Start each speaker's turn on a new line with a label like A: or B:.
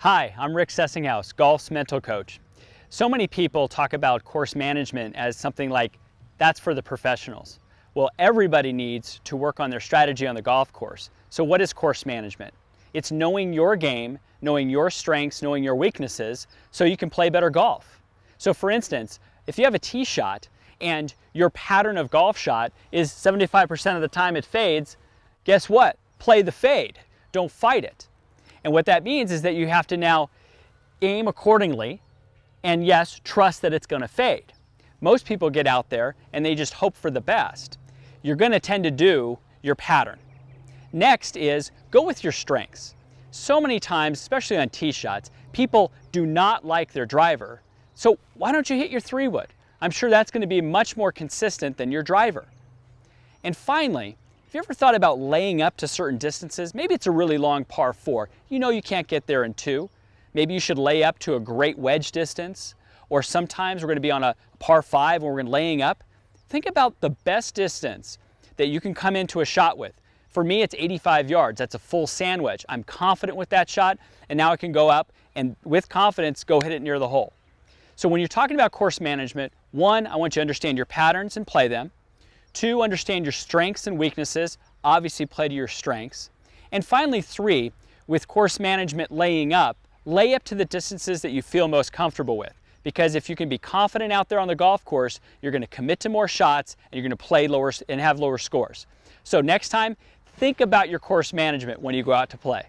A: Hi, I'm Rick Sessinghaus, golf's mental coach. So many people talk about course management as something like, that's for the professionals. Well, everybody needs to work on their strategy on the golf course. So what is course management? It's knowing your game, knowing your strengths, knowing your weaknesses, so you can play better golf. So for instance, if you have a tee shot and your pattern of golf shot is 75% of the time it fades, guess what? Play the fade. Don't fight it. And what that means is that you have to now aim accordingly and yes, trust that it's going to fade. Most people get out there and they just hope for the best. You're going to tend to do your pattern. Next is go with your strengths. So many times, especially on tee shots, people do not like their driver. So why don't you hit your 3-wood? I'm sure that's going to be much more consistent than your driver. And finally, have you ever thought about laying up to certain distances? Maybe it's a really long par 4. You know you can't get there in 2. Maybe you should lay up to a great wedge distance. Or sometimes we're going to be on a par 5 and we're going to laying up. Think about the best distance that you can come into a shot with. For me, it's 85 yards. That's a full sand wedge. I'm confident with that shot, and now I can go up and with confidence go hit it near the hole. So when you're talking about course management, 1, I want you to understand your patterns and play them. 2, understand your strengths and weaknesses, obviously play to your strengths. And finally 3, with course management laying up, lay up to the distances that you feel most comfortable with. Because if you can be confident out there on the golf course, you're going to commit to more shots and you're going to play lower and have lower scores. So next time, think about your course management when you go out to play.